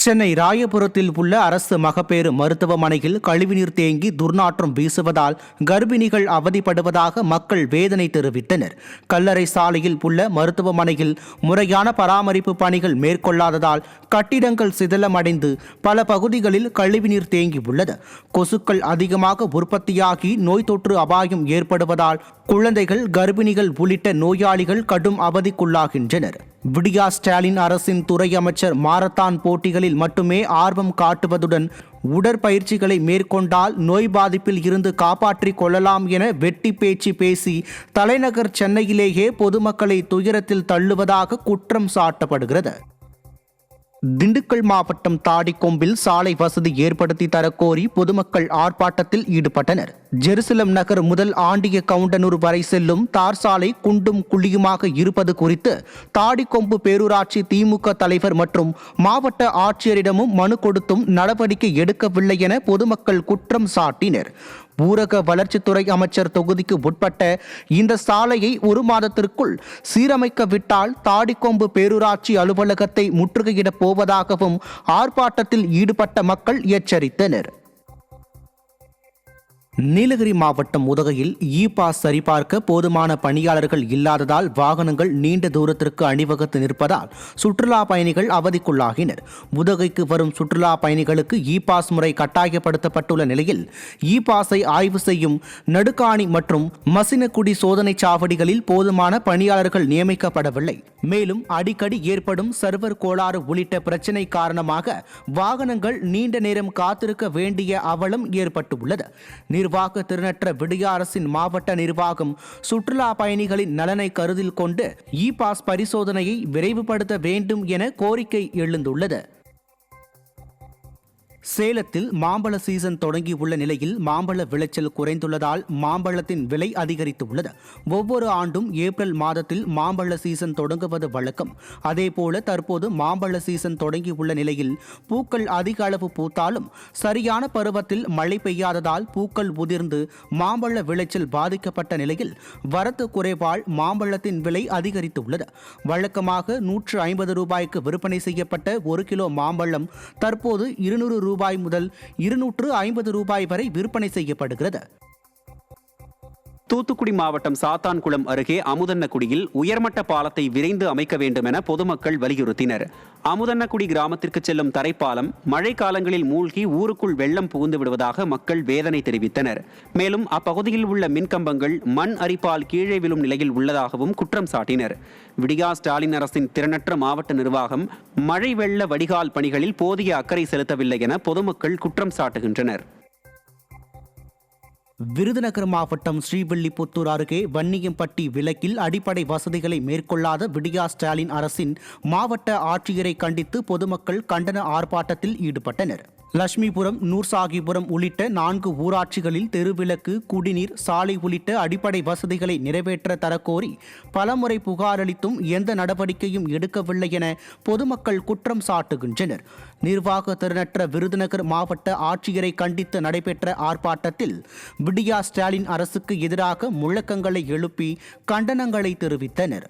சென்னை ராயபுரத்தில் உள்ள அரசு மகப்பேறு மருத்துவமனையில் கழிவுநீர் தேங்கி துர்நாற்றம் வீசுவதால் கர்ப்பிணிகள் அவதிப்படுவதாக மக்கள் வேதனை தெரிவித்தனர். கல்லறை சாலையில் உள்ள மருத்துவமனையில் முறையான பராமரிப்பு பணிகள் மேற்கொள்ளாததால் கட்டிடங்கள் சிதிலமடைந்து பல பகுதிகளில் கழிவுநீர் தேங்கியுள்ளது. கொசுக்கள் அதிகமாக உற்பத்தியாகி நோய் தொற்று அபாயம் ஏற்படுவதால் குழந்தைகள், கர்ப்பிணிகள் உள்ளிட்ட நோயாளிகள் கடும் அவதிக்குள்ளாகின்றனர். விடியா ஸ்டாலின் அரசின் துறை அமைச்சர் மாரத்தான் போட்டிகளில் மட்டுமே ஆர்வம் காட்டுவதுடன் உடற்பயிற்சிகளை மேற்கொண்டால் நோய் பாதிப்பில் இருந்து காப்பாற்றிக் கொள்ளலாம் என வெட்டி பேச்சு பேசி தலைநகர் சென்னையிலேயே பொதுமக்களை துயரத்தில் தள்ளுவதாக குற்றம் சாட்டப்படுகிறது. திண்டுக்கல் மாவட்டம் தாடிக்கொம்பில் சாலை வசதி ஏற்படுத்தி தரக்கோரி பொதுமக்கள் ஆர்ப்பாட்டத்தில் ஈடுபட்டனர். ஜெருசலம் நகர் முதல் ஆண்டிய கவுண்டனூர் வரை செல்லும் தார் சாலை குண்டும் குழியுமாக இருப்பது குறித்து தாடிக்கொம்பு பேரூராட்சி திமுக தலைவர் மற்றும் மாவட்ட ஆட்சியரிடமும் மனு கொடுத்தும் நடவடிக்கை எடுக்கவில்லை என பொதுமக்கள் குற்றம் சாட்டினர். ஊரக வளர்ச்சித்துறை அமைச்சர் தொகுதிக்கு உட்பட்ட இந்த சாலையை ஒரு மாதத்திற்குள் சீரமைக்க விட்டால் தாடிக்கொம்பு பேரூராட்சி அலுவலகத்தை முற்றுகையிடப் போவதாகவும் ஆர்ப்பாட்டத்தில் ஈடுபட்ட மக்கள் எச்சரித்தனர். நீலகிரி மாவட்டம் உதகையில் பாஸ் சரிபார்க்க போதுமான பணியாளர்கள் இல்லாததால் வாகனங்கள் நீண்ட தூரத்திற்கு அணிவகுத்து நிற்பதால் சுற்றுலா பயணிகள் அவதிக்குள்ளாகினர். உதகைக்கு வரும் சுற்றுலா பயணிகளுக்கு பாஸ் முறை கட்டாயப்படுத்தப்பட்டுள்ள நிலையில் பாஸை ஆய்வு செய்யும் நடுக்காணி மற்றும் மசினக்குடி சோதனை சாவடிகளில் போதுமான பணியாளர்கள் நியமிக்கப்படவில்லை. மேலும் அடிக்கடி ஏற்படும் சர்வர் கோளாறு உள்ளிட்ட பிரச்சினை காரணமாக வாகனங்கள் நீண்ட நேரம் காத்திருக்க வேண்டிய அவலம் ஏற்பட்டுள்ளது. நிர்வாக திறனற்ற விடியா அரசின் மாவட்ட நிர்வாகம் சுற்றுலா பயணிகளின் நலனை கருத்தில் கொண்டு பாஸ் பரிசோதனையை விரைவுபடுத்த வேண்டும் என கோரிக்கை எழுந்துள்ளது. சேலத்தில் மாம்பழ சீசன் தொடங்கியுள்ள நிலையில் மாம்பழ விளைச்சல் குறைந்துள்ளதால் மாம்பழத்தின் விலை அதிகரித்துள்ளது. ஒவ்வொரு ஆண்டும் ஏப்ரல் மாதத்தில் மாம்பழ சீசன் தொடங்குவது வழக்கம். அதேபோல தற்போது மாம்பழ சீசன் தொடங்கியுள்ள நிலையில் பூக்கள் அதிக அளவு பூத்தாலும் சரியான பருவத்தில் மழை பெய்யாததால் பூக்கள் உதிர்ந்து மாம்பழ விளைச்சல் பாதிக்கப்பட்ட நிலையில் வரத்து குறைவால் மாம்பழத்தின் விலை அதிகரித்துள்ளது. வழக்கமாக 150 ரூபாய்க்கு விற்பனை செய்யப்பட்ட 1 கிலோ மாம்பழம் தற்போது 200 ரூபாய் முதல் 250 ரூபாய் வரை விற்பனை செய்யப்படுகிறது. தூத்துக்குடி மாவட்டம் சாத்தான்குளம் அருகே அமுதன்னக்குடியில் உயர்மட்ட பாலத்தை விரைந்து அமைக்க வேண்டும் என பொதுமக்கள் வலியுறுத்தினர். அமுதன்னக்குடி கிராமத்திற்கு செல்லும் தரைப்பாலம் மழை காலங்களில் மூழ்கி ஊருக்குள் வெள்ளம் புகுந்து விடுவதாக மக்கள் வேதனை தெரிவித்தனர். மேலும் அப்பகுதியில் உள்ள மின்கம்பங்கள் மண் அரிப்பால் கீழே விழும் நிலையில் உள்ளதாகவும் குற்றம் சாட்டினர். விடியா ஸ்டாலின் அரசின் திறனற்ற மாவட்ட நிர்வாகம் மழை வெள்ள வடிகால் பணிகளில் போதிய அக்கறை செலுத்தவில்லை என பொதுமக்கள் குற்றம் சாட்டுகின்றனர். விருதுநகர் மாவட்டம் ஸ்ரீவில்லிபுத்தூர் அருகே வன்னியம்பட்டி விலக்கில் அடிப்படை வசதிகளை மேற்கொள்ளாத விடியா ஸ்டாலின் அரசின் மாவட்ட ஆட்சியரை கண்டித்து பொதுமக்கள் கண்டன ஆர்ப்பாட்டத்தில் ஈடுபட்டனர். லட்சுமிபுரம், நூர்சாகிபுரம் உள்ளிட்ட 4 ஊராட்சிகளில் தெருவிளக்கு, குடிநீர், சாலை உள்ளிட்ட அடிப்படை வசதிகளை நிறைவேற்ற தரக்கோரி பலமுறை புகாரளித்தும் எந்த நடவடிக்கையும் எடுக்கவில்லை என பொதுமக்கள் குற்றம் சாட்டுகின்றனர். நிர்வாக திறனற்ற விருதுநகர் மாவட்ட ஆட்சியரை கண்டித்து நடைபெற்ற ஆர்ப்பாட்டத்தில் விடியா ஸ்டாலின் அரசுக்கு எதிராக முழக்கங்களை எழுப்பி கண்டனங்களை தெரிவித்தனர்.